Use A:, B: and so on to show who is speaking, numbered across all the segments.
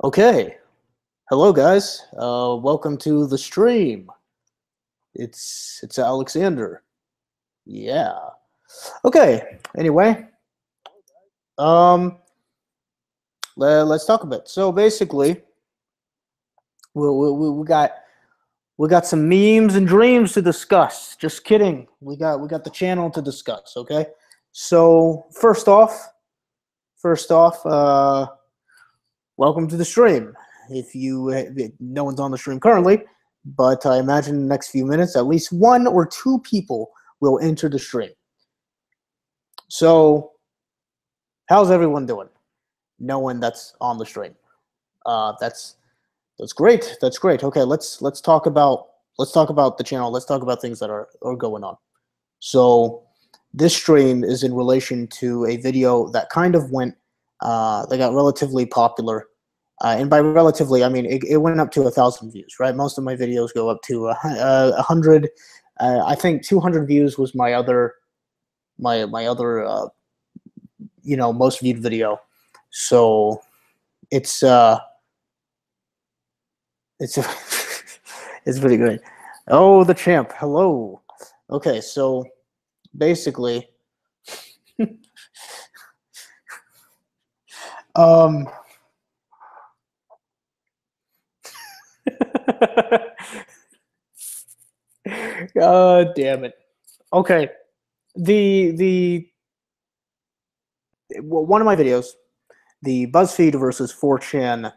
A: Okay, hello guys. Welcome to the stream. It's Alexander. Yeah. Okay. Anyway, um, let's talk a bit. So basically, we got some memes and dreams to discuss. Just kidding. We got the channel to discuss. Okay. So first off, welcome to the stream. If no one's on the stream currently, but I imagine in the next few minutes, at least one or two people will enter the stream. So, how's everyone doing? No one that's on the stream. That's great. That's great. Okay, let's talk about the channel. Let's talk about things that are going on. So, this stream is in relation to a video that kind of went that got relatively popular. And by relatively, I mean it went up to 1,000 views, right? Most of my videos go up to 100. I think 200 views was my other most viewed video. So it's it's it's pretty great. Oh, the champ. Hello. Okay, so basically, God damn it. Okay. One of my videos, the Buzzfeed versus 4chan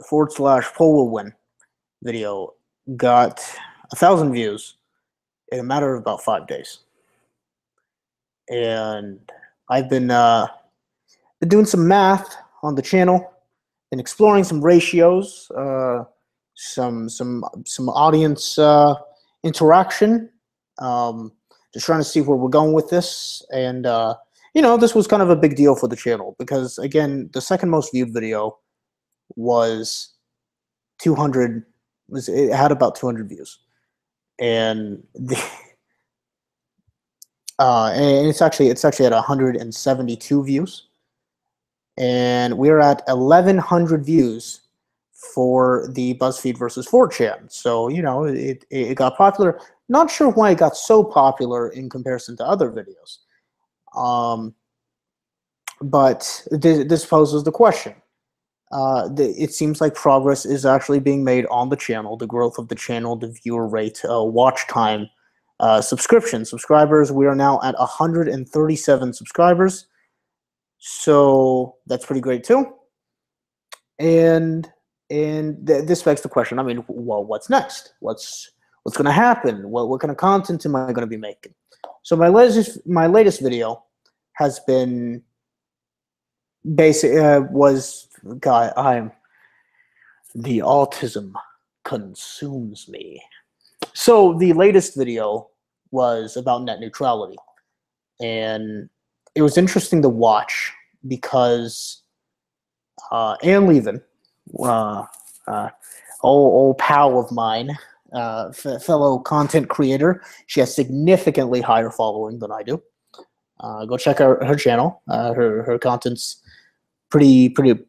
A: /Polwin video, got 1,000 views in a matter of about 5 days. And I've been doing some math on the channel and exploring some ratios, some audience interaction, just trying to see where we're going with this. And this was kind of a big deal for the channel because, again, the second most viewed video was 200. It had about 200 views, and and it's actually at 172 views, and we're at 1,100 views for the Buzzfeed versus 4chan. So it got popular. Not sure why it got so popular in comparison to other videos. But this poses the question. It seems like progress is actually being made on the channel, the growth of the channel, the viewer rate, watch time, subscribers. We are now at 137 subscribers. So that's pretty great too. And this begs the question. I mean, well, what's next? What's going to happen? What kind of content am I going to be making? So my latest video has been God, the autism consumes me. So the latest video was about net neutrality, and it was interesting to watch because Ann Levin, old pal of mine, fellow content creator, she has significantly higher following than I do. Go check out her channel. Her content's pretty good.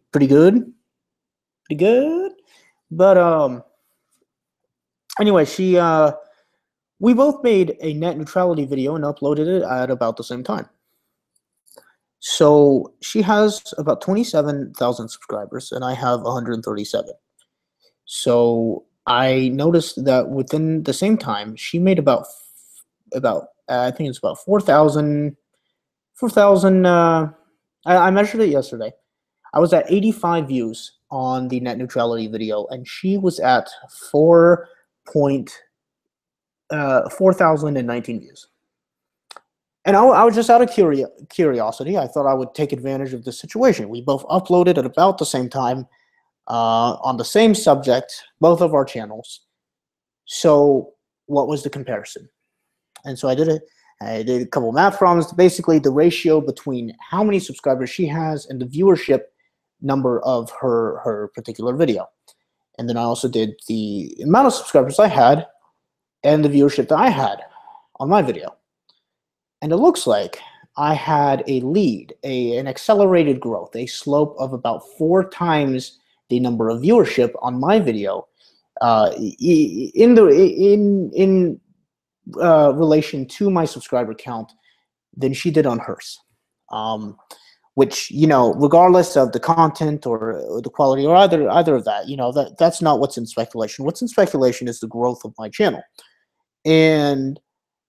A: But anyway, we both made a net neutrality video and uploaded it at about the same time. So she has about 27,000 subscribers, and I have 137. So I noticed that within the same time, she made about I think it's about 4,000. I measured it yesterday. I was at 85 views on the net neutrality video, and she was at 4,019 views. And I was just out of curiosity. I thought I would take advantage of the situation. We both uploaded at about the same time on the same subject, both of our channels. So what was the comparison? And so I did a couple of math problems. Basically, the ratio between how many subscribers she has and the viewership number of her particular video. And then I also did the amount of subscribers I had and the viewership that I had on my video. And it looks like I had a lead, an accelerated growth, a slope of about 4 times the number of viewership on my video in relation to my subscriber count than she did on hers. Which, you know, regardless of the content or the quality or either of that, you know, that's not what's in speculation. What's in speculation is the growth of my channel and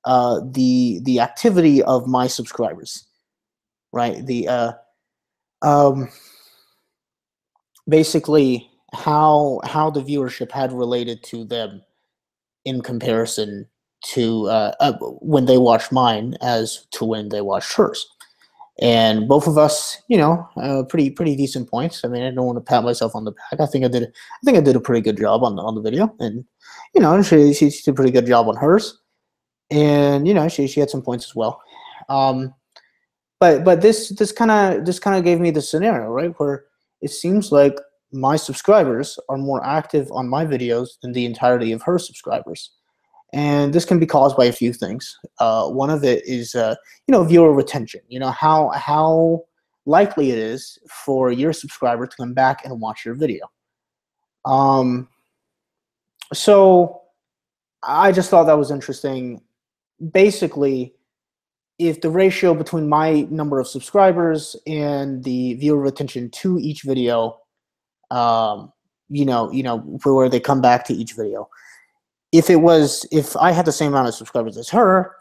A: the activity of my subscribers, right? Basically how the viewership had related to them in comparison to when they watched mine as to when they watched hers. And both of us, you know, pretty decent points. I mean, I don't want to pat myself on the back. I think I did a pretty good job on the video, and you know, she did a pretty good job on hers, and you know, she had some points as well. But this kind of gave me the scenario, right, where it seems like my subscribers are more active on my videos than the entirety of her subscribers. And this can be caused by a few things. One of it is, you know, viewer retention. You know, how likely it is for your subscriber to come back and watch your video. So I just thought that was interesting. Basically, if the ratio between my number of subscribers and the viewer retention to each video, you know, where they come back to each video. If I had the same amount of subscribers as her,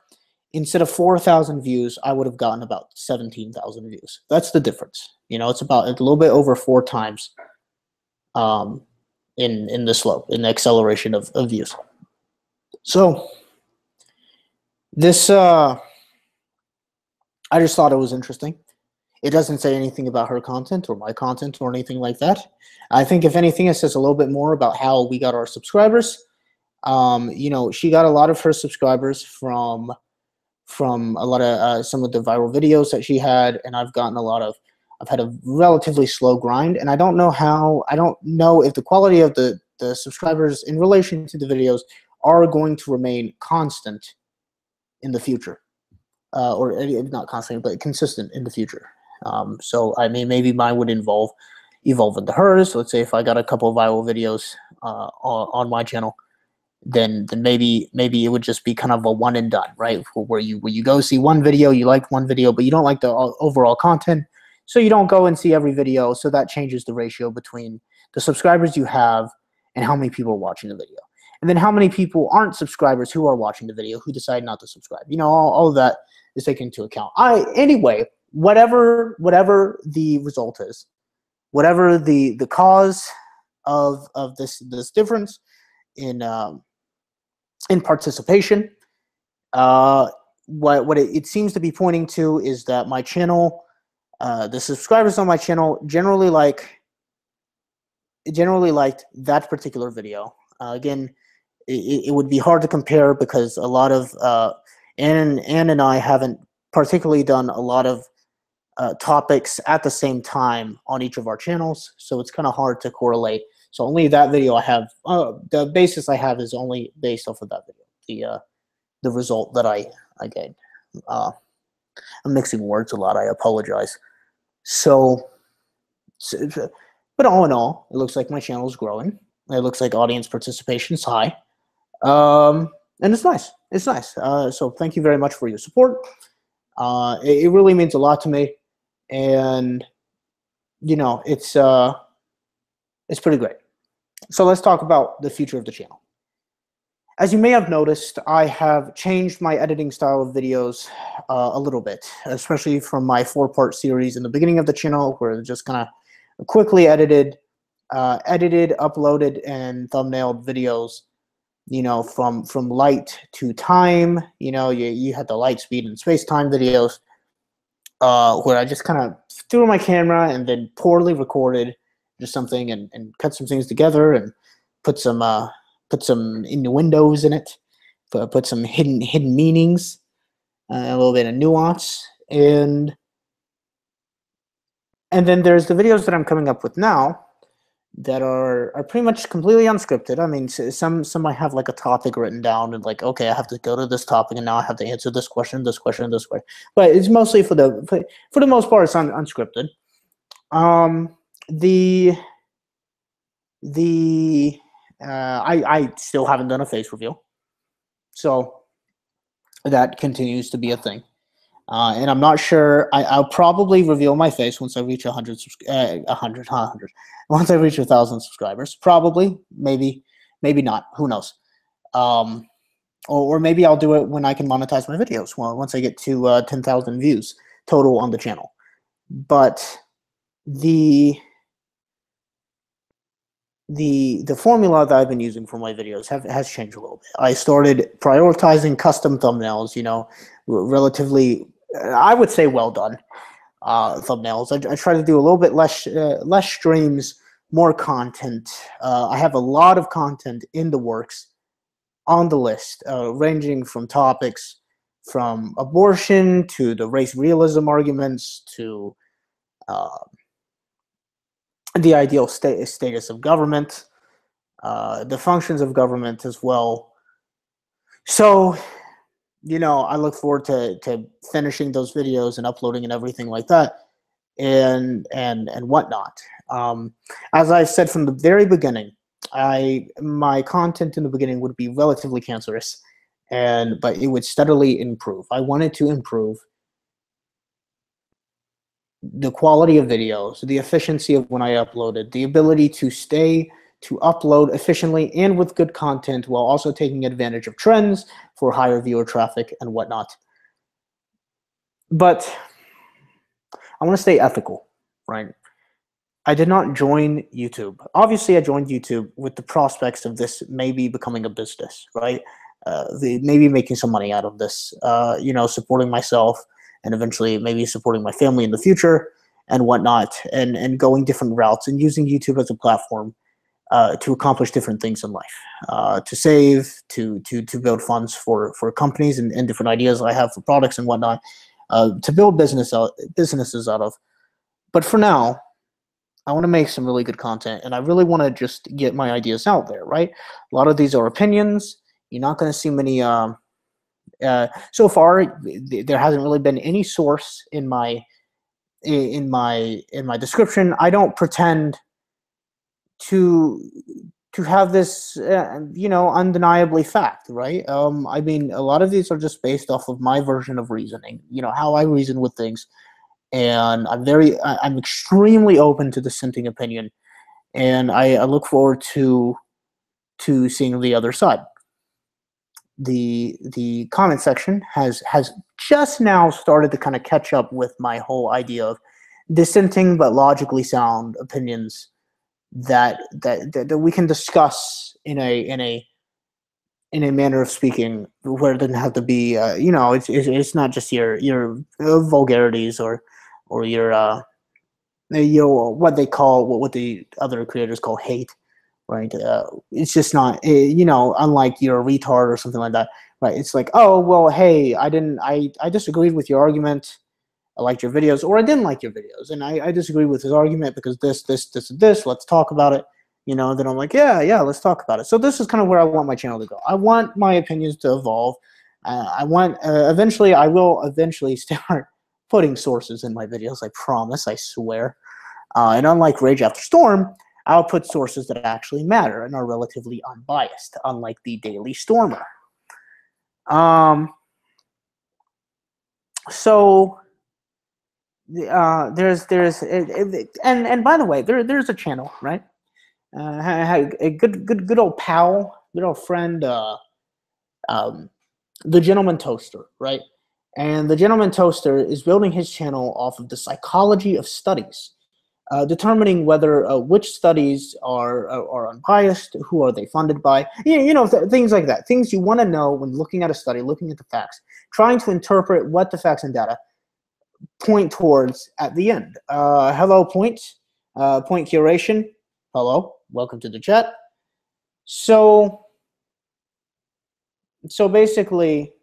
A: instead of 4,000 views, I would have gotten about 17,000 views. That's the difference. You know, it's about a little bit over 4 times in the slope, in the acceleration of views. So this, I just thought it was interesting. It doesn't say anything about her content or my content or anything like that. I think if anything, it says a little bit more about how we got our subscribers. You know, she got a lot of her subscribers from a lot of some of the viral videos that she had, and I've had a relatively slow grind, and I don't know if the quality of the subscribers in relation to the videos are going to remain constant in the future, or not constant, but consistent in the future. So I mean, maybe mine would evolve into hers. Let's say if I got a couple of viral videos on my channel, then maybe it would just be kind of a one and done, right? Where you go see one video, you like one video, but you don't like the overall content, so you don't go and see every video. So that changes the ratio between the subscribers you have and how many people are watching the video, and then how many people aren't subscribers who are watching the video who decide not to subscribe. You know, all of that is taken into account. Anyway, whatever the result is, whatever the cause of this difference in participation, what it seems to be pointing to is that my channel, the subscribers on my channel generally liked that particular video. Again, it would be hard to compare because a lot of Ann and I haven't particularly done a lot of topics at the same time on each of our channels, so it's kind of hard to correlate. So only that video I have, the basis I have is only based off of that video, the result that I gained. I'm mixing words a lot, I apologize. So, but all in all, it looks like my channel is growing. It looks like audience participation is high. And it's nice, it's nice. So thank you very much for your support. It really means a lot to me, and you know, it's pretty great. So let's talk about the future of the channel. As you may have noticed, I have changed my editing style of videos a little bit, especially from my 4-part series in the beginning of the channel, where it's just kind of quickly edited, uploaded, and thumbnailed videos. You know, from light to time. You know, you had the light, speed, and space-time videos, where I just kind of threw my camera and then poorly recorded just something and cut some things together and put some innuendos in it, put some hidden meanings, a little bit of nuance, and then there's the videos that I'm coming up with now that are pretty much completely unscripted. I mean, some I have like a topic written down and like, okay, I have to go to this topic and now I have to answer this question, this question, this question. But it's mostly for the most part, it's unscripted. the I still haven't done a face reveal, so that continues to be a thing. And I'm not sure. I'll probably reveal my face once I reach 100, 100. Once I reach 1,000 subscribers, probably, maybe, maybe not. Who knows? Um, or maybe I'll do it when I can monetize my videos. Well, once I get to 10,000 views total on the channel. But the formula that I've been using for my videos has changed a little bit. I started prioritizing custom thumbnails. You know, relatively, I would say, well done thumbnails. I try to do a little bit less streams, more content. I have a lot of content in the works on the list, ranging from topics from abortion to the race realism arguments to the ideal status of government, the functions of government as well. So, you know, I look forward to finishing those videos and uploading and everything like that, and whatnot. As I said from the very beginning, my content in the beginning would be relatively cancerous, but it would steadily improve. I wanted to improve the quality of videos, the efficiency of when I uploaded, the ability to upload efficiently and with good content while also taking advantage of trends for higher viewer traffic and whatnot. But I want to stay ethical, right? I did not join YouTube. Obviously, I joined YouTube with the prospects of this maybe becoming a business, right? Maybe making some money out of this, you know, supporting myself and eventually maybe supporting my family in the future and whatnot, and going different routes and using YouTube as a platform to accomplish different things in life, to save, to build funds for companies and different ideas I have for products and whatnot, to build businesses out of. But for now, I want to make some really good content, and I really want to just get my ideas out there, right? A lot of these are opinions. You're not going to see many. So far, there hasn't really been any source in my description. I don't pretend to have this, you know, undeniably fact, right? I mean, a lot of these are just based off of my version of reasoning. You know, how I reason with things, and I'm extremely open to dissenting opinion, and I look forward to seeing the other side. The comment section has just now started to kind of catch up with my whole idea of dissenting but logically sound opinions that we can discuss in a manner of speaking where it doesn't have to be, you know, it's not just your vulgarities or your what they call, what the other creators call hate, right? It's just not, you know, unlike you're a retard or something like that, right? It's like, oh, well, hey, I disagreed with your argument. I liked your videos, or I didn't like your videos, and I disagreed with his argument because this. Let's talk about it. You know, then I'm like, yeah, let's talk about it. So this is kind of where I want my channel to go. I want my opinions to evolve. I want eventually, I will eventually start putting sources in my videos. I promise. I swear. And unlike Rage After Storm, I'll put sources that actually matter and are relatively unbiased, unlike the Daily Stormer. So there's and by the way, there's a channel, right? A good old pal, good old friend, the Gentleman Toaster, right? And the Gentleman Toaster is building his channel off of the psychology of studies, determining whether which studies are unbiased, who are they funded by, you know, things like that. Things you want to know when looking at a study, looking at the facts, trying to interpret what the facts and data point towards at the end. Hello, Point Curation. Hello, welcome to the chat. So basically,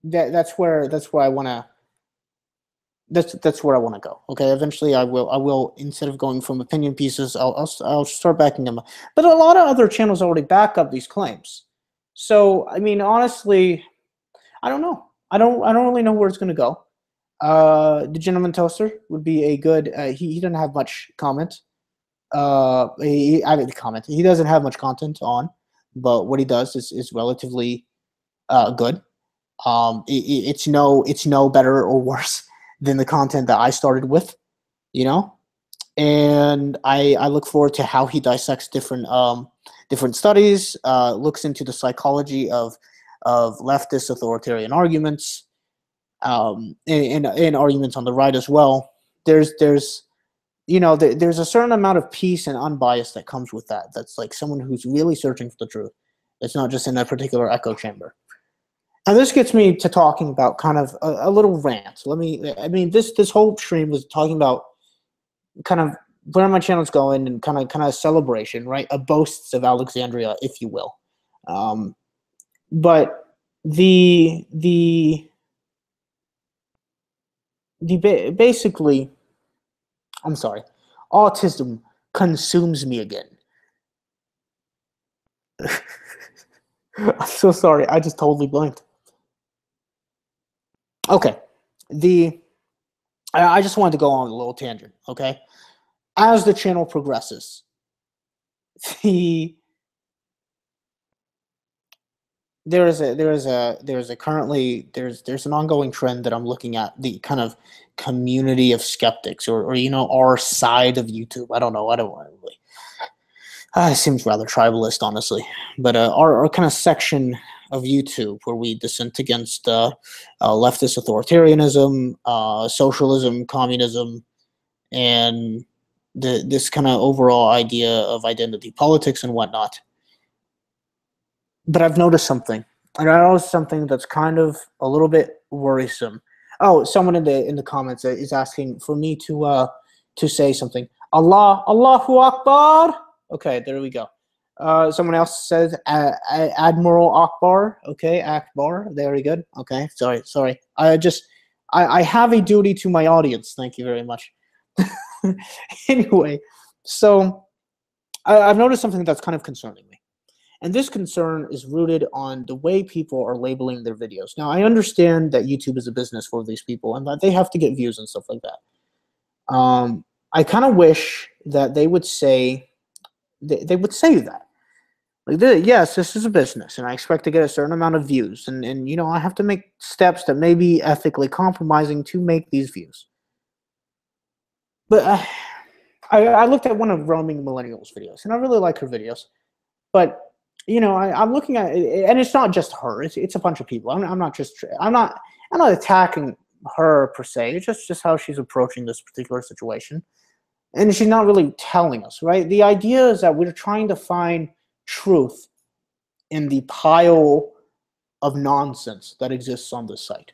A: that's where I want to. That's where I want to go. Okay, eventually I will instead of going from opinion pieces, I'll start backing them up. But a lot of other channels already back up these claims. So I mean, honestly, I don't know. I don't really know where it's going to go. The Gentleman Toaster would be a good. He doesn't have much comment. I made the comment. He doesn't have much content on, but what he does is relatively good. It's no better or worse than the content that I started with, you know. And I look forward to how he dissects different studies, looks into the psychology of leftist authoritarian arguments, and arguments on the right as well. There's there's a certain amount of peace and unbiased that comes with that. That's like someone who's really searching for the truth. It's not just in a particular echo chamber. And this gets me to talking about kind of a little rant. This whole stream was talking about kind of where my channel's going and kind of a celebration, right? A boasts of Alexandria, if you will. But basically, I'm sorry, autism consumes me again. I'm so sorry, I just totally blanked. Okay, I just wanted to go on a little tangent. Okay, as the channel progresses, there's an ongoing trend that I'm looking at, the kind of community of skeptics, or our side of YouTube. I don't know. I don't want to really. It seems rather tribalist, honestly. But our kind of section of YouTube where we dissent against leftist authoritarianism, socialism, communism, and this kind of overall idea of identity politics and whatnot. But I've noticed something. And I noticed something that's kind of a little bit worrisome. Oh, someone in the comments is asking for me to say something. Allahu Akbar. Okay, there we go. Someone else says Admiral Akbar. Okay, Akbar. Very good. Okay, sorry. I have a duty to my audience. Thank you very much. Anyway, so I've noticed something that's kind of concerning me. And this concern is rooted on the way people are labeling their videos. Now, I understand that YouTube is a business for these people and that they have to get views and stuff like that. I kind of wish that they would say that. Like, yes, this is a business, and I expect to get a certain amount of views. And I have to make steps that may be ethically compromising to make these views. But I looked at one of Roaming Millennials' videos, and I really like her videos. But I'm looking at it, and it's not just her. It's a bunch of people. I'm not attacking her per se. It's just how she's approaching this particular situation, and she's not really telling us, right? The idea is that we're trying to find truth in the pile of nonsense that exists on this site,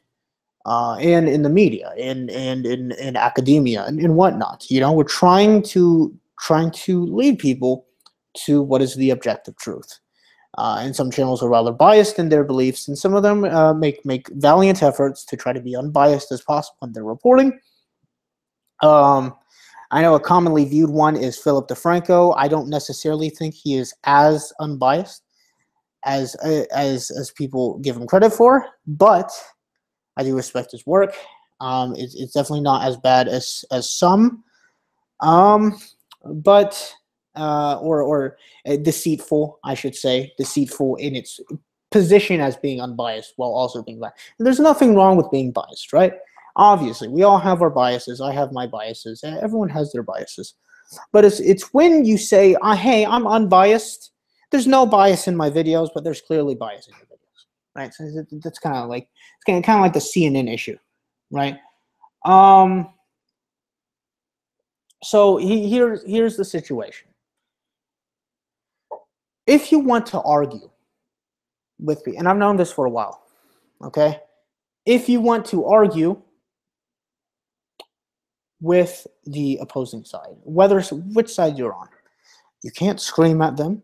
A: and in the media, and in academia, and whatnot. We're trying to lead people to what is the objective truth. And some channels are rather biased in their beliefs, and some of them make valiant efforts to try to be unbiased as possible when they're reporting. I know a commonly viewed one is Philip DeFranco. I don't necessarily think he is as unbiased as people give him credit for, but I do respect his work. It's definitely not as bad as some, but or deceitful, I should say, deceitful in its position as being unbiased while also being biased. And there's nothing wrong with being biased, right? Obviously, we all have our biases. I have my biases. Everyone has their biases. But it's when you say, hey, I'm unbiased. There's no bias in my videos, but there's clearly bias in your videos, right? So that's kind of like the CNN issue, right? So here's the situation. If you want to argue with me, and I've known this for a while, okay? If you want to argue with the opposing side, which side you're on, you can't scream at them.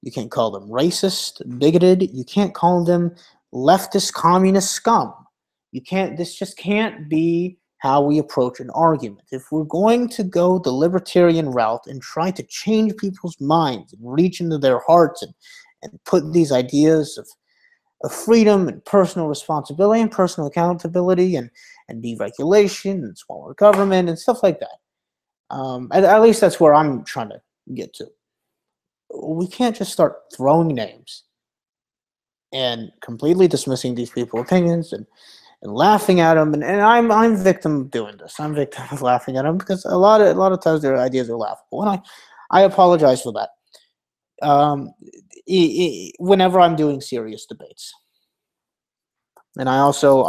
A: You can't call them racist, bigoted. You can't call them leftist, communist scum. This just can't be how we approach an argument. If we're going to go the libertarian route and try to change people's minds and reach into their hearts and put these ideas of freedom and personal responsibility and personal accountability and deregulation and smaller government and stuff like that, At least that's where I'm trying to get to. We can't just start throwing names and completely dismissing these people's opinions and laughing at them. And I'm victim of doing this. I'm victim of laughing at them because a lot of times their ideas are laughable, and I apologize for that. Whenever I'm doing serious debates, and I also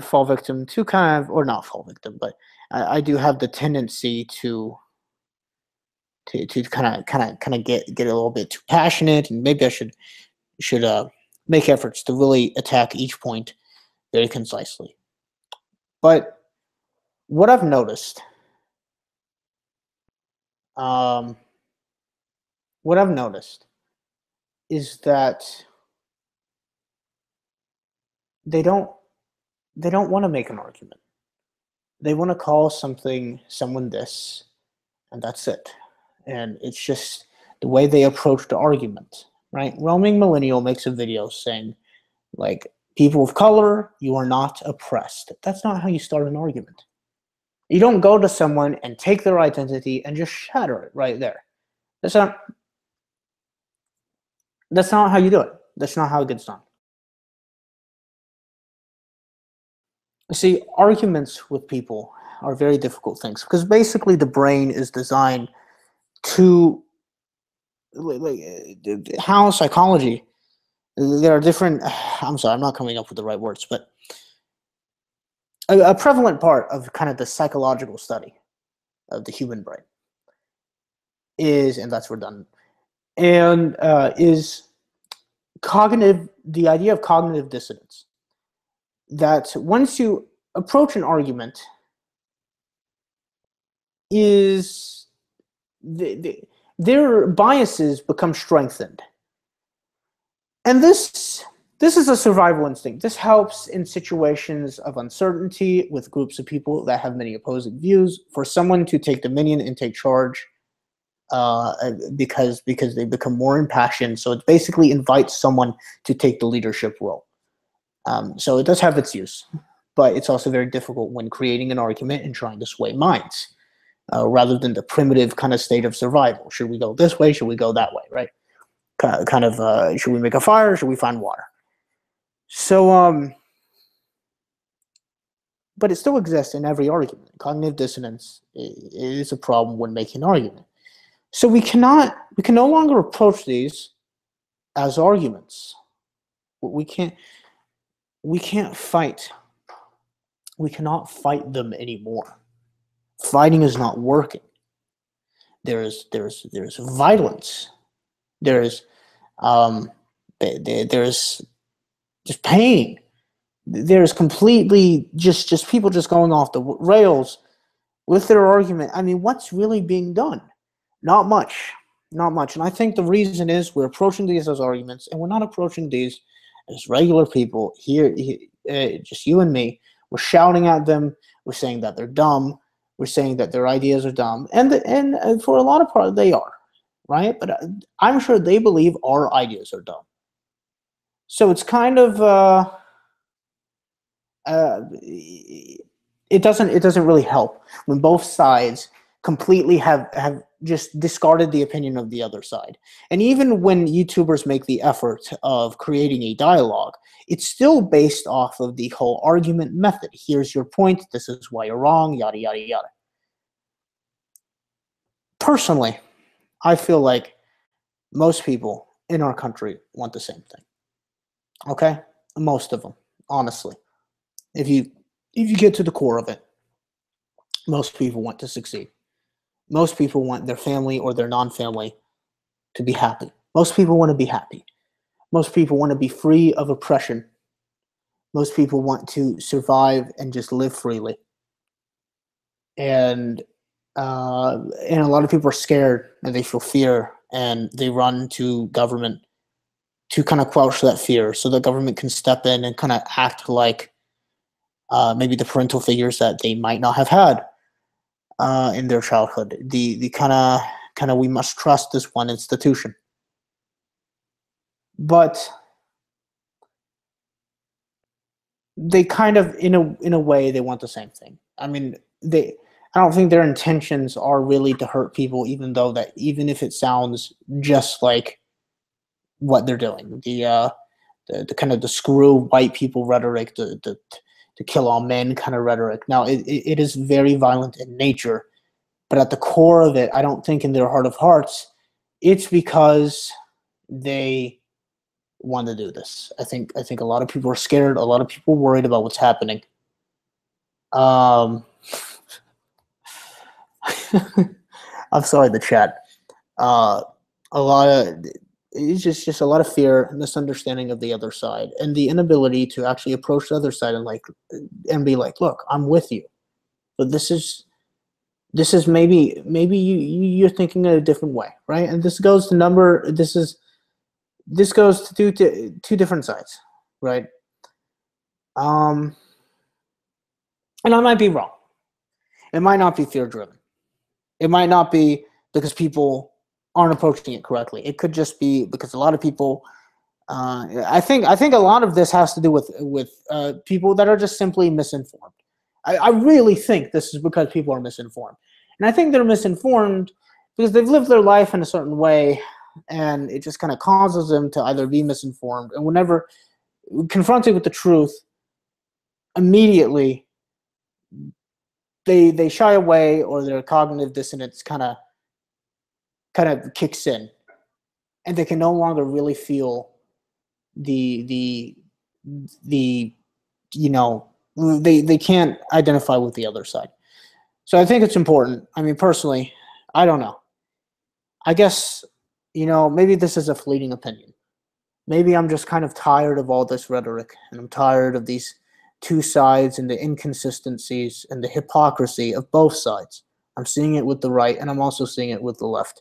A: fall victim to kind of, or not fall victim, but I do have the tendency to kind of get a little bit too passionate, and maybe I should make efforts to really attack each point very concisely. But what I've noticed, um, what I've noticed is that they don't they don't want to make an argument. They want to call someone this, and that's it. And it's just the way they approach the argument, right? Roaming Millennial makes a video saying, like, people of color, you are not oppressed. That's not how you start an argument. You don't go to someone and take their identity and just shatter it right there. That's not how you do it. That's not how it gets done. You see, arguments with people are very difficult things because basically the brain is designed to, like, how psychology, there are different, I'm sorry, I'm not coming up with the right words, but a prevalent part of kind of the psychological study of the human brain is, and that's redundant, and is the idea of cognitive dissonance. That once you approach an argument, is their biases become strengthened. And this is a survival instinct. This helps in situations of uncertainty with groups of people that have many opposing views, for someone to take dominion and take charge, because they become more impassioned. So it basically invites someone to take the leadership role. So it does have its use, but it's also very difficult when creating an argument and trying to sway minds, rather than the primitive kind of state of survival. Should we go this way? Should we go that way? Right? Should we make a fire? Should we find water? So, but it still exists in every argument. Cognitive dissonance is a problem when making an argument. So we can no longer approach these as arguments. We can't fight. We cannot fight them anymore. Fighting is not working. There's violence. There's just pain. There's completely just people just going off the rails with their argument. I mean, what's really being done? Not much. Not much. And I think the reason is we're approaching these as arguments, and we're not approaching these as regular people here, just you and me. We're shouting at them. We're saying that they're dumb. We're saying that their ideas are dumb. And for a lot of part, they are, right? But I'm sure they believe our ideas are dumb. So it's kind of, it doesn't really help when both sides completely have just discarded the opinion of the other side. And even when YouTubers make the effort of creating a dialogue, it's still based off of the whole argument method. Here's your point. This is why you're wrong, yada, yada, yada. Personally, I feel like most people in our country want the same thing. Okay? Most of them, honestly. If you get to the core of it, most people want to succeed. Most people want their family or their non-family to be happy. Most people want to be happy. Most people want to be free of oppression. Most people want to survive and just live freely. And a lot of people are scared and they feel fear and they run to government to kind of quench that fear, so the government can step in and kind of act like maybe the parental figures that they might not have had in their childhood. The kind of we must trust this one institution. But they kind of, in a way, they want the same thing. I mean, they I don't think their intentions are really to hurt people, even if it sounds just like what they're doing. The kind of the screw white people rhetoric, the to kill all men kind of rhetoric. Now it is very violent in nature, but at the core of it, I don't think in their heart of hearts, it's because they want to do this. I think a lot of people are scared. A lot of people are worried about what's happening. Um, I'm sorry, the chat. Uh, a lot of it's just a lot of fear, misunderstanding of the other side, and the inability to actually approach the other side and be like, look, I'm with you, but this is maybe you're thinking in a different way, right? And this goes to two different sides, right? Um, and I might be wrong. It might not be fear driven. It might not be because people aren't approaching it correctly. It could just be because a lot of people. I think a lot of this has to do with people that are just simply misinformed. I really think this is because people are misinformed, and I think they're misinformed because they've lived their life in a certain way, and it just kind of causes them to either be misinformed, and whenever confronted with the truth, immediately they shy away, or their cognitive dissonance kind of kicks in, and they can no longer really feel the you know they can't identify with the other side. So I think it's important. I mean, personally, I don't know. I guess maybe this is a fleeting opinion. Maybe I'm just kind of tired of all this rhetoric, and I'm tired of these two sides and the inconsistencies and the hypocrisy of both sides. I'm seeing it with the right, and I'm also seeing it with the left.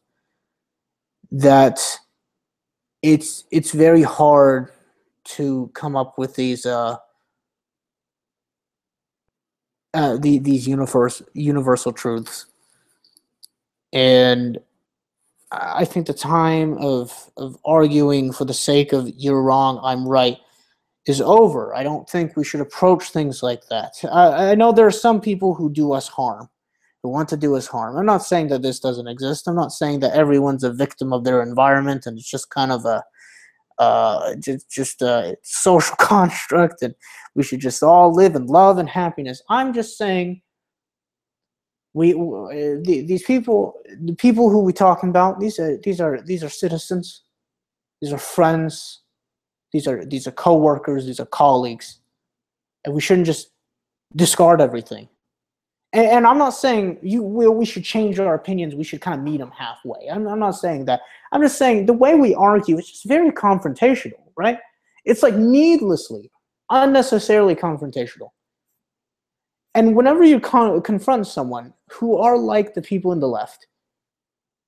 A: That it's very hard to come up with these universal truths, and I think the time of arguing for the sake of you're wrong, I'm right is over. I don't think we should approach things like that. I know there are some people who do us harm, who want to do us harm. I'm not saying that this doesn't exist. I'm not saying that everyone's a victim of their environment and it's just kind of a just a social construct and we should just all live in love and happiness. I'm just saying these people, the people who we're talking about, these are citizens, these are friends, these are co-workers, these are colleagues, and we shouldn't just discard everything. And I'm not saying we should change our opinions. We should kind of meet them halfway. I'm not saying that. I'm just saying the way we argue is just very confrontational, right? It's like needlessly, unnecessarily confrontational. And whenever you confront someone who are like the people in the left,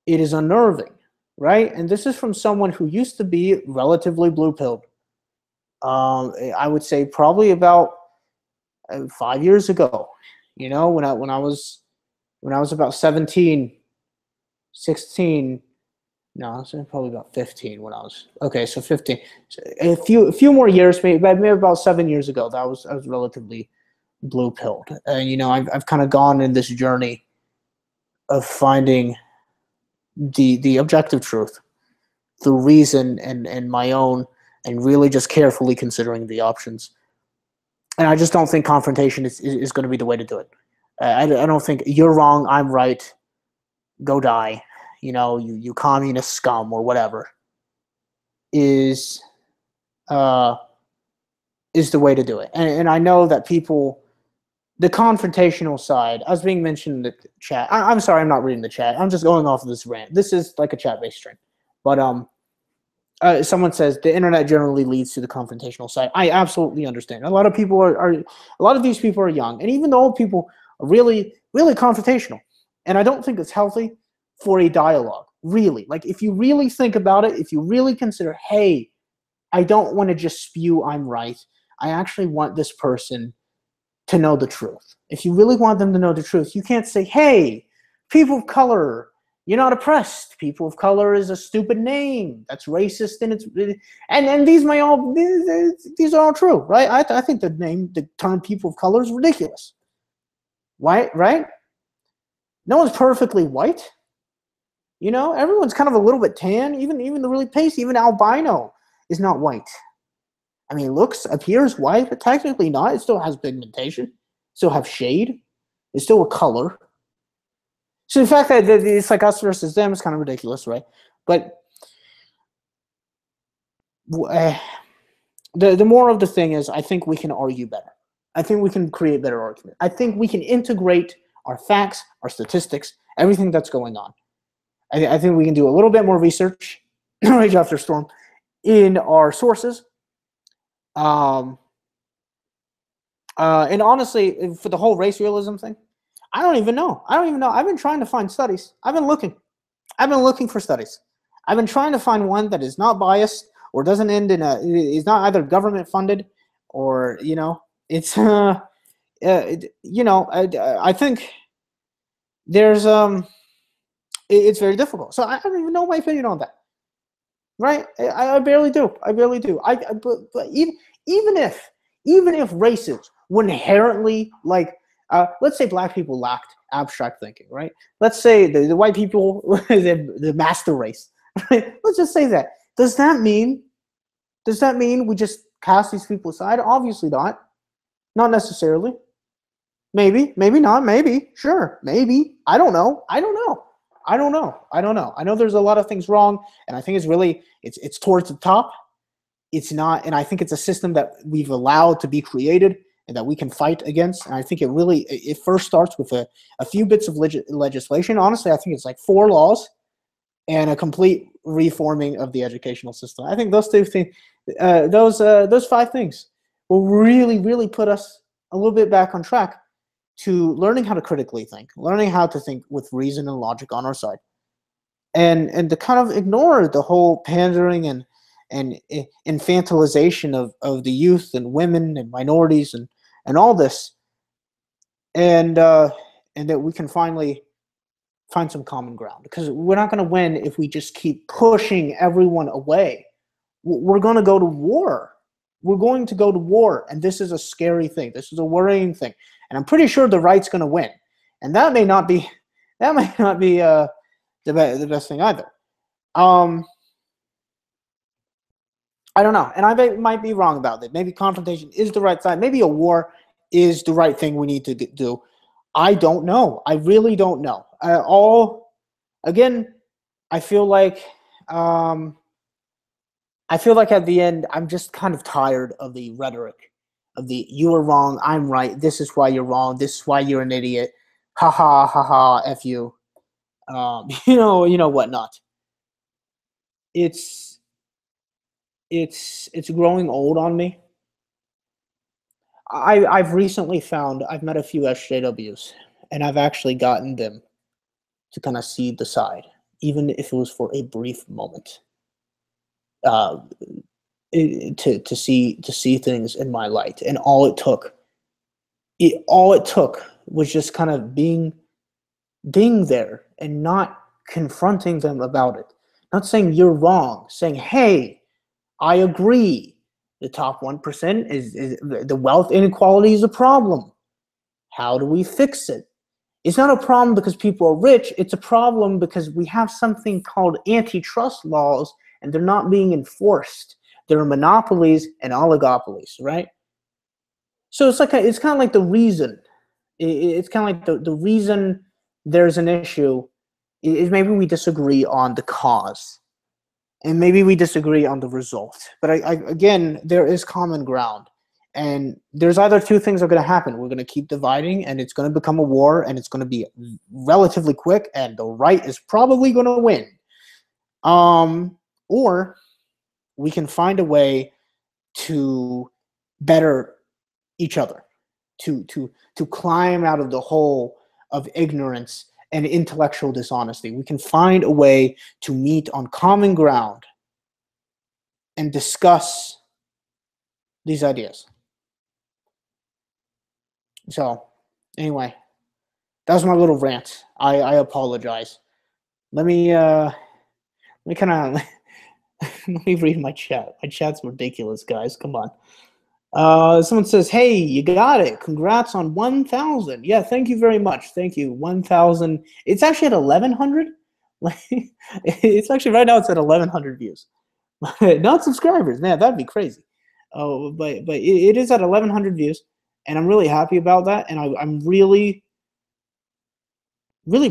A: it is unnerving, right? And this is from someone who used to be relatively blue-pilled. I would say probably about 5 years ago, when I was about 17, 16. No, I was probably about 15 when I was okay. So 15, so a few more years, maybe about 7 years ago. I was relatively blue-pilled, and I've kind of gone in this journey of finding the objective truth, the reason, and my own, and really just carefully considering the options. And I just don't think confrontation is going to be the way to do it. I don't think you're wrong, I'm right, go die, you communist scum or whatever is the way to do it. And I know that people, the confrontational side, as being mentioned in the chat. I'm sorry, I'm not reading the chat. I'm just going off of this rant. This is like a chat-based stream. But someone says the internet generally leads to the confrontational side. I absolutely understand. A lot of people a lot of these people are young, and even the old people are really, really confrontational. And I don't think it's healthy for a dialogue. Really, like if you really think about it, if you really consider, hey, I don't want to just spew I'm right. I actually want this person to know the truth. If you really want them to know the truth, you can't say, hey, people of color, you're not oppressed. People of color is a stupid name. That's racist, and these are all true, right? I think the term people of color is ridiculous. White, right? No one's perfectly white. You know, everyone's kind of a little bit tan. Even the really pasty, even albino is not white. I mean, it appears white, but technically not. It still has pigmentation, still have shade. It's still a color. So the fact that it's like us versus them is kind of ridiculous, right? But uh, the more of the thing is, I think we can argue better. I think we can create better argument. I think we can integrate our facts, our statistics, everything that's going on. I think we can do a little bit more research, rage after storm, in our sources. Um, and honestly, for the whole race realism thing, I don't even know. I've been trying to find studies. I've been looking for studies. I've been trying to find one that is not biased or doesn't end in is not either government funded or, you know, it's, you know, I think there's, it's very difficult. So I don't even know my opinion on that. Right? I barely do. I barely do. But even if races were inherently like, let's say black people lacked abstract thinking, right? Let's say the white people the master race, right? Let's just say that. Does that mean we just cast these people aside? Obviously not. Not necessarily. Maybe not. Maybe, sure, maybe. I don't know. I know there's a lot of things wrong, and I think it's towards the top. It's not, and I think it's a system that we've allowed to be created and that we can fight against. And I think it first starts with a few bits of legislation. Honestly, I think it's like 4 laws and a complete reforming of the educational system. I think those 5 things will really put us a little bit back on track to learning how to critically think, learning how to think with reason and logic on our side, and to kind of ignore the whole pandering and infantilization of the youth and women and minorities and all this, and that we can finally find some common ground, because we're not going to win if we just keep pushing everyone away. We're going to go to war. We're going to go to war, and this is a scary thing. This is a worrying thing, and I'm pretty sure the right's going to win, and that may not be the best thing either. I don't know, and I might be wrong about that. Maybe confrontation is the right side. Maybe a war is the right thing we need to do. I don't know. I really don't know. Again, I feel like at the end, I'm just kind of tired of the rhetoric of the "you are wrong, I'm right. This is why you're wrong. This is why you're an idiot. Ha ha ha ha. F you." You know whatnot. It's growing old on me. I've recently found I've met a few SJWs, and I've actually gotten them to kind of see the side, even if it was for a brief moment. To see things in my light, and all it took was just kind of being there and not confronting them about it, not saying you're wrong, saying, hey, I agree, the top 1% is the wealth inequality is a problem. How do we fix it? It's not a problem because people are rich. It's a problem because we have something called antitrust laws, and they're not being enforced. There are monopolies and oligopolies, right? So it's kind of like the reason. It's kind of like the reason there's an issue is maybe we disagree on the cause, and maybe we disagree on the result. But again, there is common ground. And there's either two things are going to happen. We're going to keep dividing, and it's going to become a war, and it's going to be relatively quick, and the right is probably going to win. Or we can find a way to better each other, to climb out of the hole of ignorance and intellectual dishonesty. We can find a way to meet on common ground and discuss these ideas. So, anyway, that was my little rant. I apologize. Let me kind of let me read my chat. My chat's ridiculous, guys. Come on. Someone says, "Hey, you got it! Congrats on 1,000." Yeah, thank you very much. Thank you. 1,000. It's actually at 1,100. Like, it's actually right now. It's at 1,100 views. Not subscribers, man. That'd be crazy. Oh, but it is at 1,100 views, and I'm really happy about that. And I'm really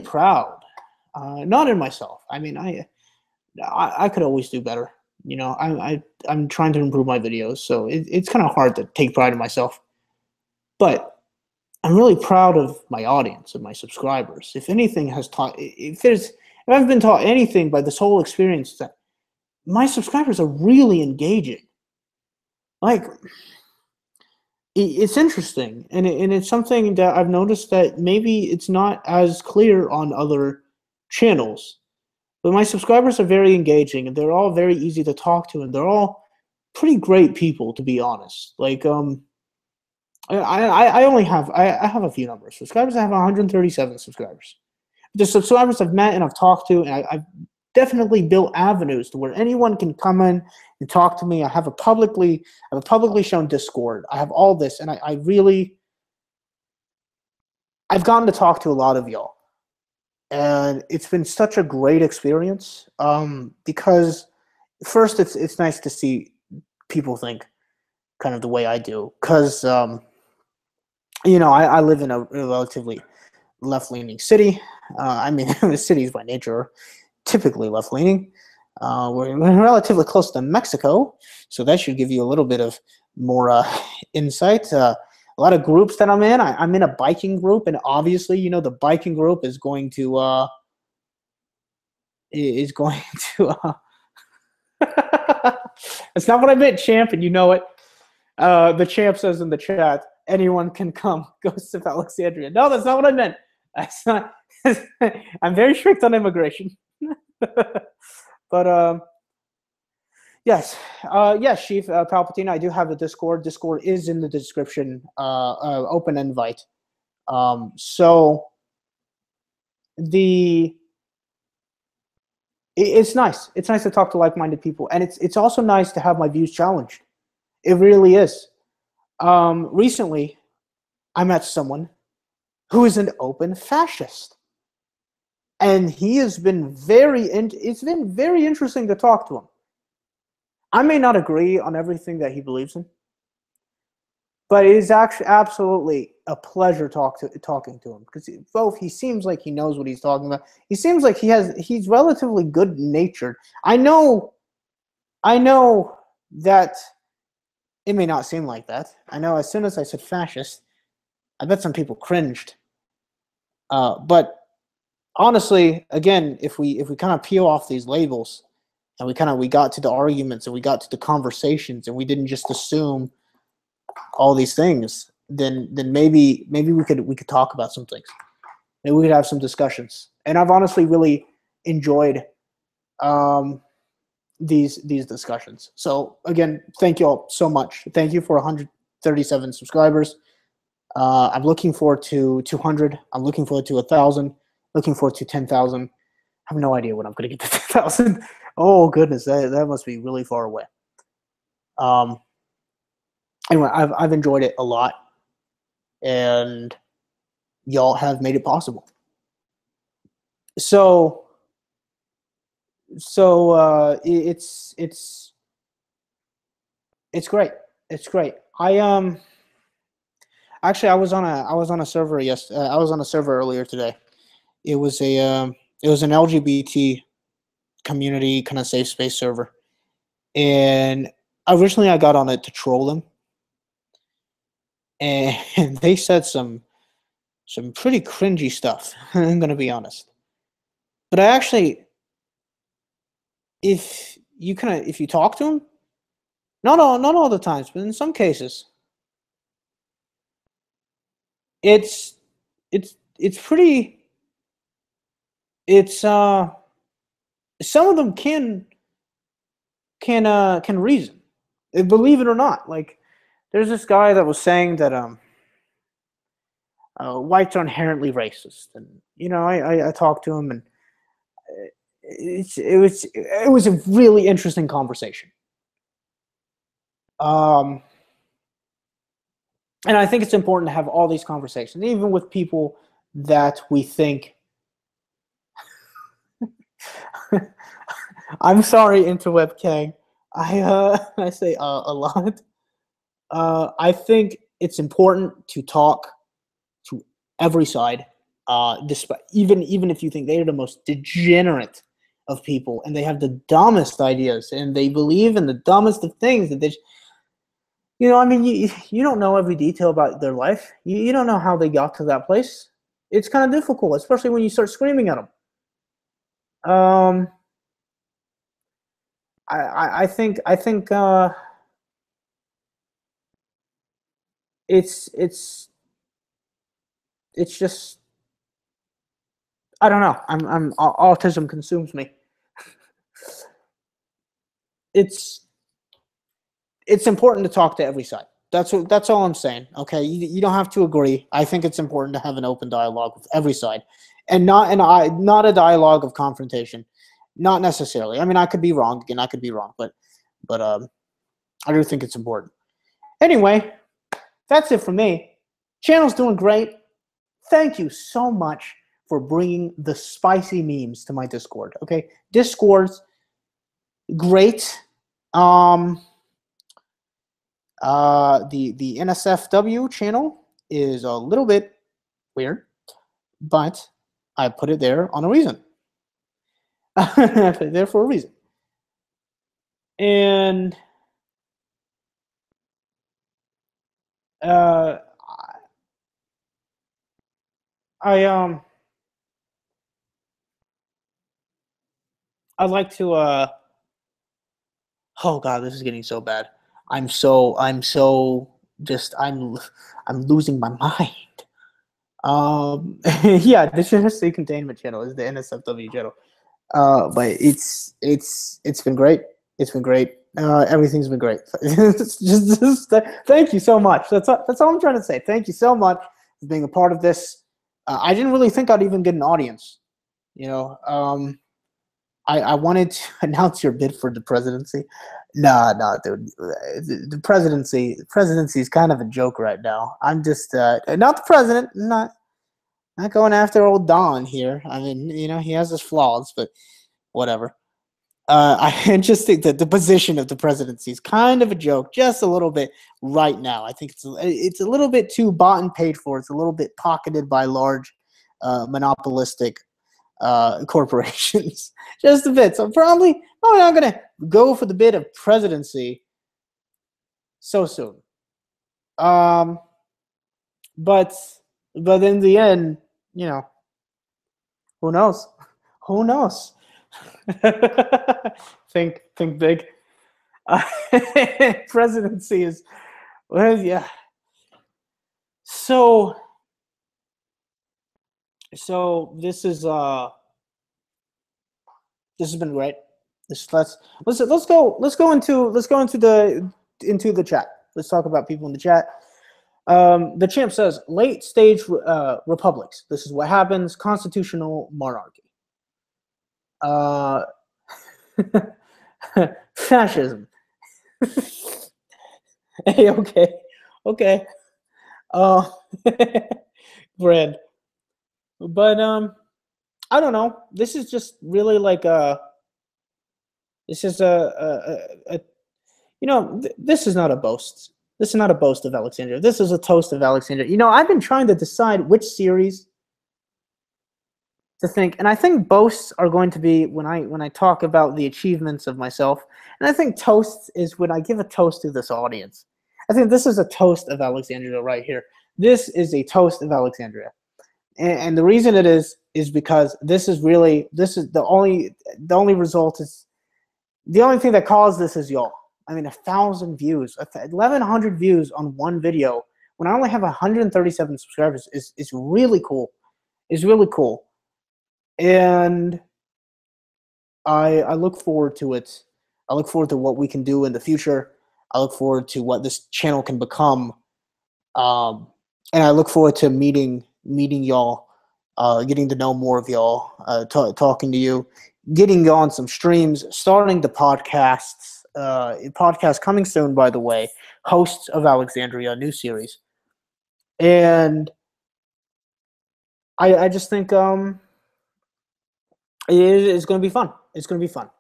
A: proud. Not in myself. I mean, I could always do better. You know, I'm trying to improve my videos, so it's kind of hard to take pride in myself. But I'm really proud of my audience and my subscribers. If anything has taught, if I've been taught anything by this whole experience, that my subscribers are really engaging. Like, it's interesting, and it's something that I've noticed that maybe it's not as clear on other channels. But my subscribers are very engaging, and they're all very easy to talk to, and they're all pretty great people, to be honest. Like, I only have I have a few numbers. Subscribers, I have 137 subscribers. The subscribers I've met and I've talked to, and I've definitely built avenues to where anyone can come in and talk to me. I have a publicly shown Discord. I have all this, and I've gotten to talk to a lot of y'all. And it's been such a great experience, because first it's nice to see people think kind of the way I do, because you know, I live in a relatively left-leaning city. I mean, the cities by nature are typically left-leaning. We're relatively close to Mexico, so that should give you a little bit of more insight. A lot of groups that I'm in. I'm in a biking group, and obviously, you know, the biking group is going to That's not what I meant, champ, and you know it. The champ says in the chat, anyone can come. Ghosts of Alexandria. No, that's not what I meant. That's not. I'm very strict on immigration. But yes, yes, Chief Palpatine. I do have a Discord. Discord is in the description. Open invite. So it's nice. It's nice to talk to like-minded people, and it's also nice to have my views challenged. It really is. Recently, I met someone who is an open fascist, and he has been it's been very interesting to talk to him. I may not agree on everything that he believes in, but it is actually absolutely a pleasure talking to him, because he seems like he knows what he's talking about. He seems like he's relatively good-natured. I know that it may not seem like that. I know as soon as I said fascist, I bet some people cringed. But honestly, again, if we kind of peel off these labels, and we got to the arguments, and we got to the conversations, and we didn't just assume all these things, then maybe we could talk about some things. Maybe we could have some discussions. And I've honestly really enjoyed these discussions. So again, thank you all so much. Thank you for 137 subscribers. I'm looking forward to 200. I'm looking forward to 1,000. Looking forward to 10,000. I have no idea when I'm going to get to 10,000. Oh goodness, that must be really far away. Anyway, I've enjoyed it a lot, and y'all have made it possible. So it's great. It's great. Actually, I was on a server I was on a server earlier today. It was an LGBT community kind of safe space server, and originally I got on it to troll them, and they said some pretty cringy stuff. I'm gonna be honest, but I actually, if you talk to them, not all the times, but in some cases, it's pretty. It's some of them can reason, believe it or not. Like, there's this guy that was saying that whites are inherently racist, and you know, I talked to him, and it was a really interesting conversation. And I think it's important to have all these conversations, even with people that we think. I'm sorry, Interweb Kang. I say a lot. I think it's important to talk to every side, despite even if you think they are the most degenerate of people and they have the dumbest ideas and they believe in the dumbest of things that they. I mean, you don't know every detail about their life. You don't know how they got to that place. It's kind of difficult, especially when you start screaming at them. I think it's just, I don't know. Autism consumes me. It's important to talk to every side. That's all I'm saying. Okay, you don't have to agree. I think it's important to have an open dialogue with every side, and not a dialogue of confrontation. Not necessarily. I mean, I could be wrong. Again, I could be wrong, but I do think it's important. Anyway, that's it for me. Channel's doing great. Thank you so much for bringing the spicy memes to my Discord. Okay, Discord's great. The NSFW channel is a little bit weird, but I put it there on a reason. I put it there for a reason. And I'd like to oh god, this is getting so bad. I'm losing my mind. Yeah, the Tennessee Containment Channel is the NSFW channel. But it's been great. It's been great. Everything's been great. just thank you so much. That's all I'm trying to say. Thank you so much for being a part of this. I didn't really think I'd even get an audience. I wanted to announce your bid for the presidency. Nah, dude. The presidency is kind of a joke right now. I'm just not the president. Not going after old Don here. I mean, he has his flaws, but whatever. I just think that the position of the presidency is kind of a joke, just a little bit right now. I think it's a little bit too bought and paid for. It's a little bit pocketed by large monopolistic corporations, just a bit. So probably not going to go for the bid of presidency so soon. But in the end, who knows? Who knows? think big. Presidency is, well, yeah. So this has been great. Let's go into the chat. Let's talk about people in the chat. The champ says late stage republics. This is what happens. Constitutional monarchy. Fascism. Hey, okay. Brand. But I don't know. This is just really like this is this is not a boast. This is not a boast of Alexandria. This is a toast of Alexandria. I've been trying to decide which series to think, and I think boasts are going to be when I talk about the achievements of myself, and I think toasts is when I give a toast to this audience. I think this is a toast of Alexandria right here. This is a toast of Alexandria, and the reason it is because this is the only result is the only thing that caused this is y'all. I mean, 1,000 views, 1,100 views on one video when I only have 137 subscribers is really cool. It's really cool. And I look forward to it. I look forward to what we can do in the future. I look forward to what this channel can become. And I look forward to meeting y'all, getting to know more of y'all, talking to you, getting on some streams, starting the podcasts. Podcast coming soon, by the way. Hosts of Alexandria, new series. And I just think it's going to be fun. It's going to be fun.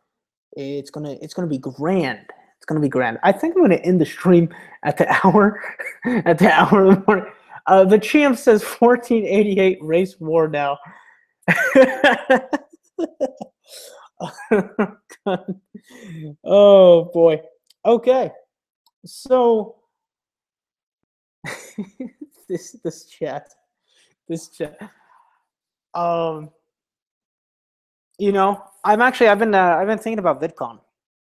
A: It's gonna be grand. It's gonna be grand. I think I'm gonna end the stream at the hour at the hour of the morning. The champ says 1488 race war now. Oh boy. Okay. So this chat. This chat. You know, I've been thinking about VidCon,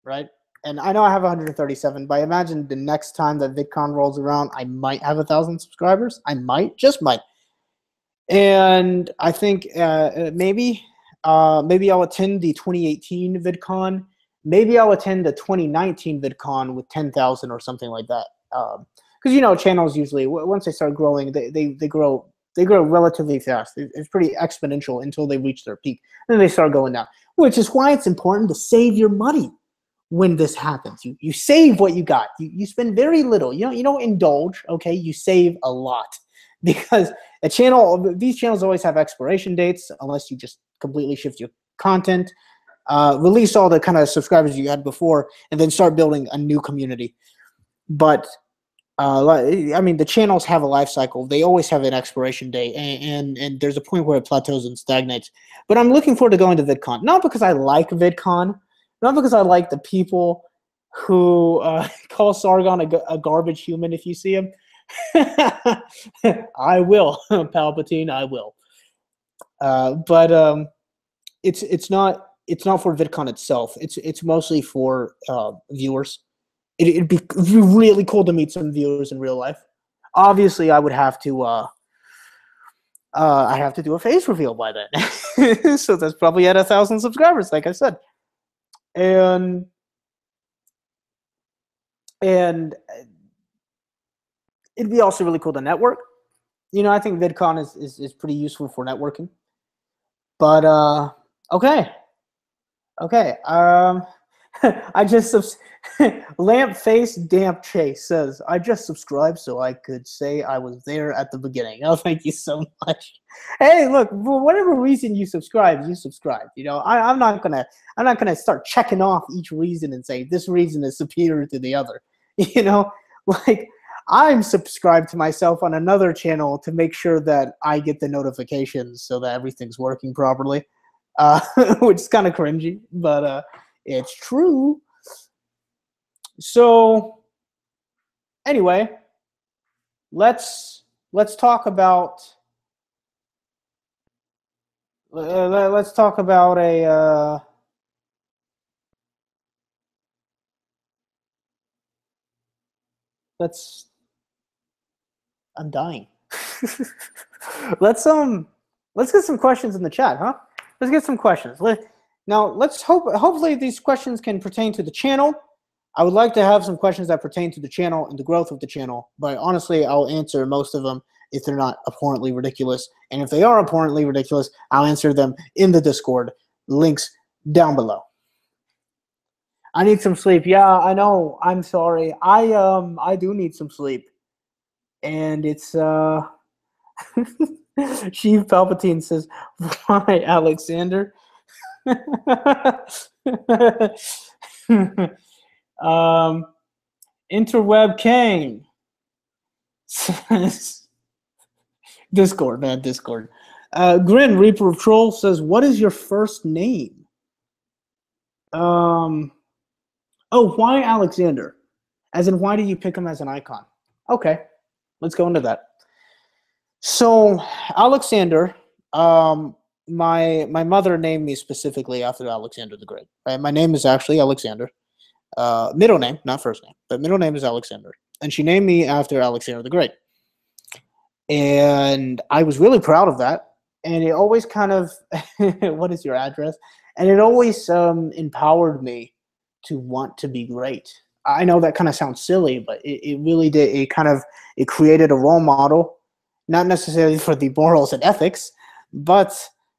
A: right? And I know I have 137, but I imagine the next time that VidCon rolls around, I might have 1,000 subscribers. I might, just might. And I think maybe I'll attend the 2018 VidCon. Maybe I'll attend the 2019 VidCon with 10,000 or something like that. Because you know, channels usually once they start growing, they grow relatively fast. It's pretty exponential until they reach their peak, and then they start going down. Which is why it's important to save your money when this happens. You save what you got. You spend very little. You don't indulge. Okay, you save a lot because these channels always have expiration dates unless you just completely shift your content, release all the kind of subscribers you had before, and then start building a new community. But I mean, the channels have a life cycle. They always have an expiration date, and there's a point where it plateaus and stagnates. But I'm looking forward to going to VidCon, not because I like VidCon, not because I like the people who call Sargon a garbage human if you see him. I will, Palpatine, I will. But it's not for VidCon itself. It's mostly for viewers. It'd be really cool to meet some viewers in real life. Obviously, I would have to I have to do a face reveal by then. So that's probably at 1,000 subscribers, like I said. And it'd be also really cool to network. You know, I think VidCon is pretty useful for networking. But okay. I just Lamp Face Damp Chase says, I just subscribed so I could say I was there at the beginning. Oh, thank you so much. Hey, look, for whatever reason you subscribe, you subscribe. You know, I'm not gonna start checking off each reason and say this reason is superior to the other. You know, like I'm subscribed to myself on another channel to make sure that I get the notifications so that everything's working properly. Which is kind of cringy, but it's true. So anyway, let's talk about a I'm dying. Let's get some questions in the chat, huh? Let's get some questions. Hopefully these questions can pertain to the channel. I would like to have some questions that pertain to the channel and the growth of the channel, but honestly, I'll answer most of them if they're not abhorrently ridiculous. And if they are abhorrently ridiculous, I'll answer them in the Discord. Links down below. I need some sleep. Yeah, I know. I'm sorry. I do need some sleep. And it's Sheev Palpatine says, why Alexander? Interweb Kane says, Discord, man, Discord. Grin Reaper of Troll says, what is your first name? Oh, why Alexander? As in, why do you pick him as an icon? Okay, let's go into that. So, Alexander, my mother named me specifically after Alexander the Great. Right? My name is actually Alexander. Middle name, not first name, but middle name is Alexander. And she named me after Alexander the Great. And I was really proud of that. And it always kind of, what is your address? And it always empowered me to want to be great. I know that kind of sounds silly, but it really did. It created a role model, not necessarily for the morals and ethics, but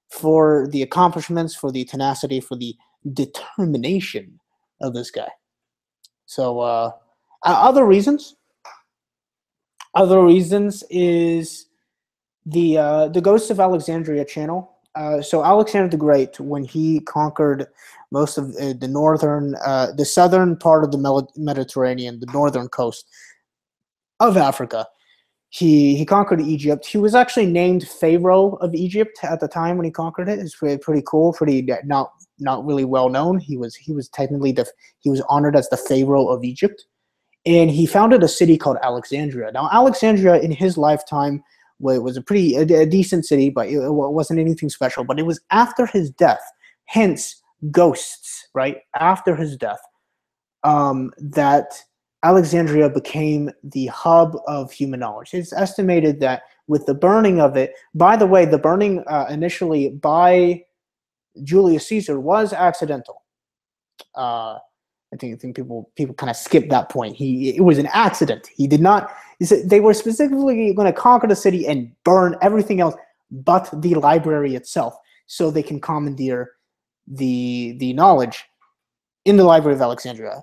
A: for the accomplishments, for the tenacity, for the determination of this guy. So other reasons Other reasons is the Ghosts of Alexandria channel. So Alexander the Great, when he conquered most of the southern part of the Mediterranean, the northern coast of Africa, he conquered Egypt. He was actually named Pharaoh of Egypt at the time when he conquered it. It's pretty cool, pretty not really well known. He was technically he was honored as the Pharaoh of Egypt, and he founded a city called Alexandria. Now, Alexandria in his lifetime was a decent city, but it wasn't anything special. But it was after his death, hence ghosts, right? After his death, that Alexandria became the hub of human knowledge. It's estimated that with the burning of it, by the way, the burning initially by Julius Caesar was accidental. I think people kind of skip that point. It was an accident. He did not. They were specifically going to conquer the city and burn everything else but the library itself, so they can commandeer the knowledge in the Library of Alexandria.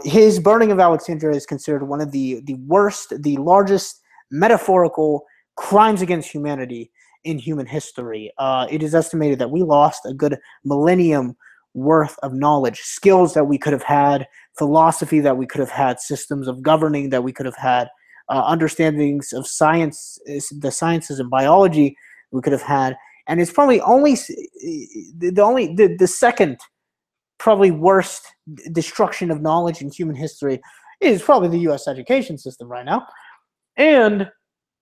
A: His burning of Alexandria is considered one of the worst, the largest metaphorical crimes against humanity in human history. It is estimated that we lost a good millennium worth of knowledge, skills that we could have had, philosophy that we could have had, systems of governing that we could have had, understandings of science, the sciences and biology we could have had. And it's probably only the second probably worst destruction of knowledge in human history is probably the U.S. education system right now, and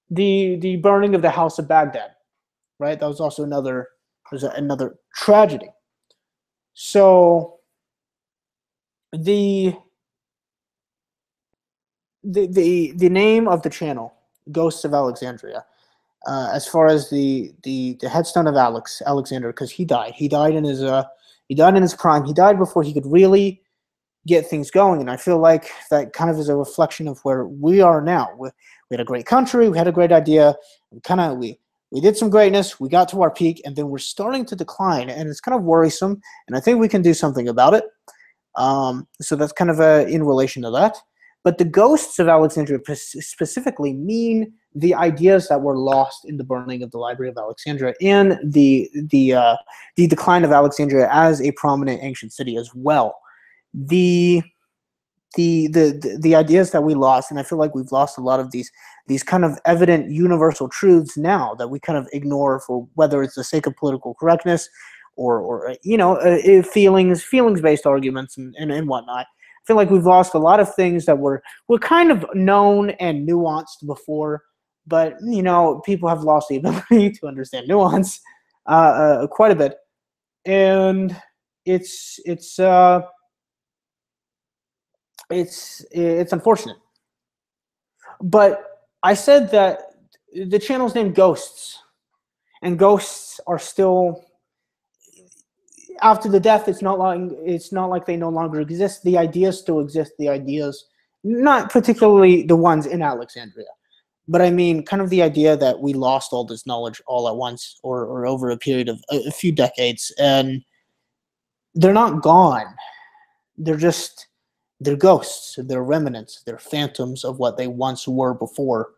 A: the burning of the House of Baghdad. Right, that was also another tragedy. So the name of the channel, Ghosts of Alexandria, as far as the headstone of Alexander, because he died in his prime. He died before he could really get things going, and I feel like that kind of is a reflection of where we are now. We had a great country, we had a great idea, we did some greatness, we got to our peak, and then we're starting to decline, and it's kind of worrisome, and I think we can do something about it. So that's kind of in relation to that. But the ghosts of Alexandria specifically mean the ideas that were lost in the burning of the Library of Alexandria and the decline of Alexandria as a prominent ancient city as well. The ideas that we lost, and I feel like we've lost a lot of these kind of evident universal truths now that we kind of ignore for whether it's the sake of political correctness or feelings-based arguments and whatnot. I feel like we've lost a lot of things that were kind of known and nuanced before, but people have lost the ability to understand nuance quite a bit, and it's unfortunate. But I said that the channel's named Ghosts, and ghosts are still, after the death, it's not like they no longer exist. The ideas still exist. The ideas, not particularly the ones in Alexandria, but I mean kind of the idea that we lost all this knowledge all at once or over a period of a few decades, and they're not gone. They're ghosts. They're remnants. They're phantoms of what they once were before.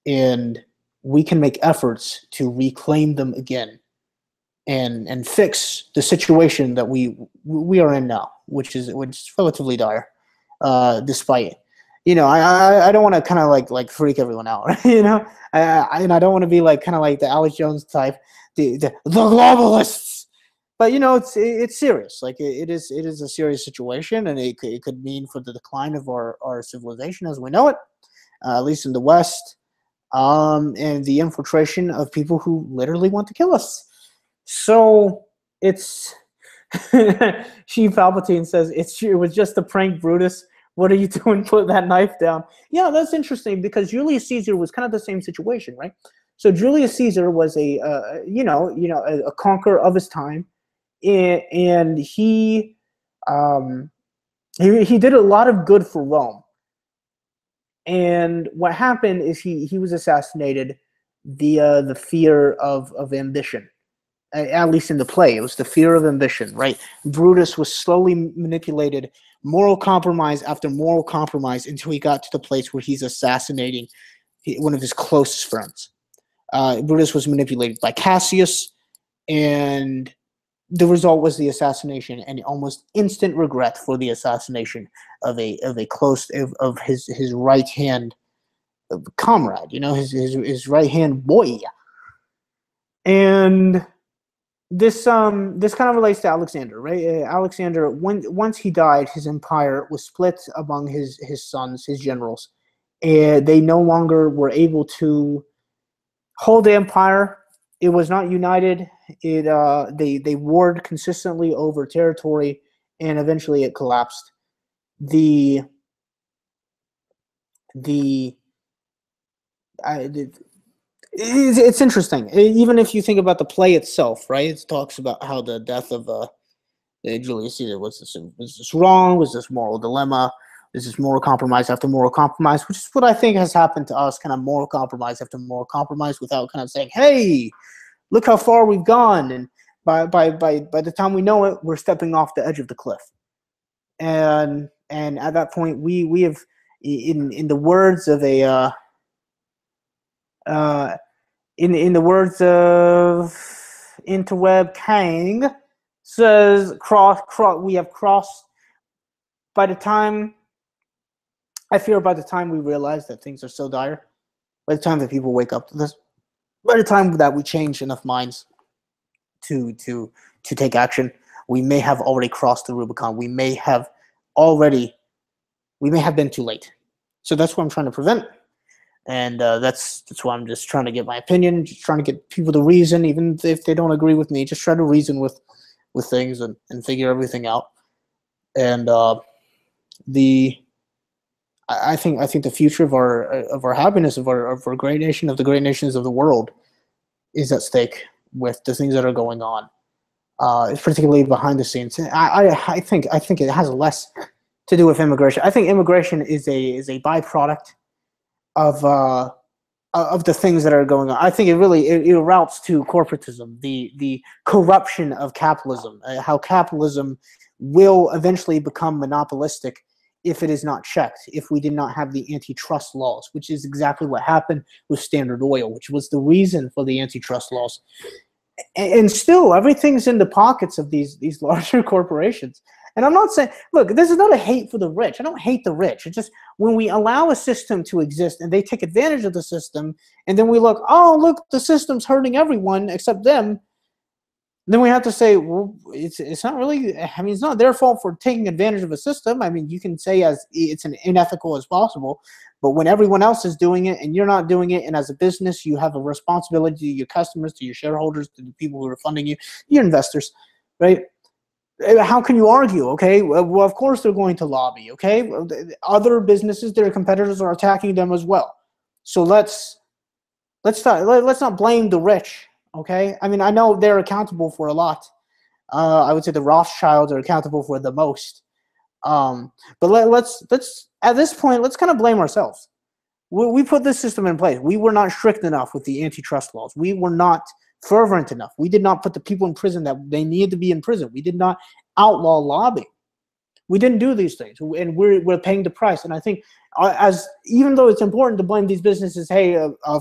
A: And we can make efforts to reclaim them again and fix the situation that we are in now, which is relatively dire, despite, I don't want to kind of like freak everyone out, and I don't want to be like kind of like the Alex Jones type, the globalists. But it's serious. Like it is a serious situation, and it could mean for the decline of our civilization as we know it, at least in the West, and the infiltration of people who literally want to kill us. So it's She Palpatine says it was just a prank, Brutus. What are you doing? Put that knife down. Yeah, that's interesting because Julius Caesar was kind of the same situation, right? So Julius Caesar was a conqueror of his time. And he did a lot of good for Rome. And what happened is he was assassinated via the fear of ambition. At least in the play, it was the fear of ambition, right? Brutus was slowly manipulated, moral compromise after moral compromise, until he got to the place where he's assassinating one of his closest friends. Brutus was manipulated by Cassius, and the result was the assassination and almost instant regret for the assassination of a close of his right hand comrade, his right hand boy. And this kind of relates to Alexander, right? Alexander, once he died, his empire was split among his sons, his generals, and they no longer were able to hold the empire. It was not united. They warred consistently over territory, and eventually it collapsed. It's interesting. Even if you think about the play itself, right? It talks about how the death of Julius Caesar was this wrong? Was this moral dilemma? Is this moral compromise after moral compromise? Which is what I think has happened to us, kind of moral compromise after moral compromise, without kind of saying, "Hey, look how far we've gone," and by the time we know it, we're stepping off the edge of the cliff. And at that point, we have, in the words of a in the words of Interweb Kang, says we have crossed. By the time we realize that things are so dire, by the time that people wake up to this, by the time that we change enough minds to take action, we may have already crossed the Rubicon. We may have been too late. So that's what I'm trying to prevent. And that's why I'm just trying to get my opinion, just trying to get people to reason, even if they don't agree with me. Just try to reason with things and figure everything out. And I think the future of our happiness, of our great nation, of the great nations of the world, is at stake with the things that are going on. It's particularly behind the scenes. I think it has less to do with immigration. I think immigration is a byproduct of the things that are going on. I think it routes to corporatism, the corruption of capitalism, how capitalism will eventually become monopolistic if it is not checked, if we did not have the antitrust laws, which is exactly what happened with Standard Oil, which was the reason for the antitrust laws. And still, everything's in the pockets of these larger corporations. And I'm not saying, look, this is not a hate for the rich. I don't hate the rich. It's just when we allow a system to exist and they take advantage of the system, and then we look, oh, look, the system's hurting everyone except them, then we have to say, well, it's not really, I mean, it's not their fault for taking advantage of a system. I mean, you can say as it's an unethical as possible, but when everyone else is doing it and you're not doing it, and as a business, you have a responsibility to your customers, to your shareholders, to the people who are funding you, your investors, right? How can you argue? Okay, well, of course they're going to lobby. Okay, other businesses, their competitors, are attacking them as well. So let's not blame the rich. Okay, I mean, I know they're accountable for a lot. I would say the Rothschilds are accountable for the most. But let's at this point, let's kind of blame ourselves. We put this system in place. We were not strict enough with the antitrust laws. We were not fervent enough. We did not put the people in prison that they needed to be in prison. We did not outlaw lobbying. We didn't do these things, and we're paying the price. And I think, even though it's important to blame these businesses,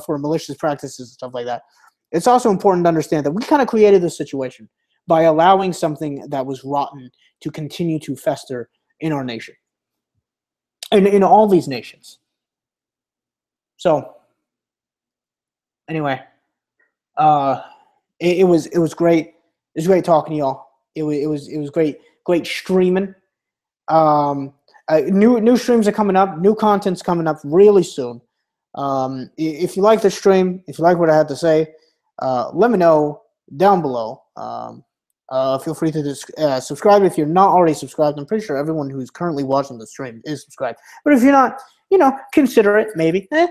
A: for malicious practices and stuff like that, it's also important to understand that we kind of created this situation by allowing something that was rotten to continue to fester in our nation and in all these nations. So, anyway. It was great. It was great talking to y'all. It was great streaming. New streams are coming up. New content's coming up really soon. If you like the stream, if you like what I had to say, let me know down below. Feel free to subscribe if you're not already subscribed. I'm pretty sure everyone who's currently watching the stream is subscribed. But if you're not, consider it maybe. But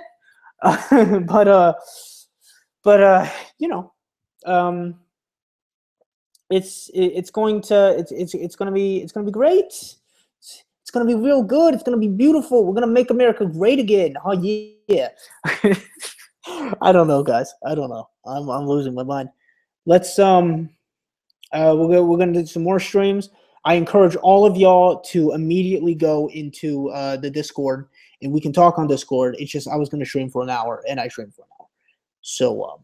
A: it's going to be great. It's going to be real good. It's going to be beautiful. We're going to make America great again. Oh yeah. I don't know, guys. I don't know. I'm losing my mind. Let's we're going to do some more streams. I encourage all of y'all to immediately go into the Discord, and we can talk on Discord. It's just I was going to stream for an hour, and I streamed for an hour. So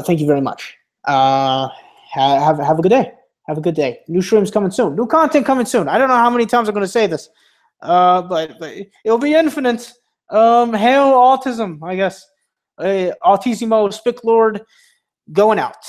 A: thank you very much. Have a good day. Have a good day. New streams coming soon. New content coming soon. I don't know how many times I'm going to say this, but it'll be infinite. Hail autism, I guess. Altissimo Spick Lord going out.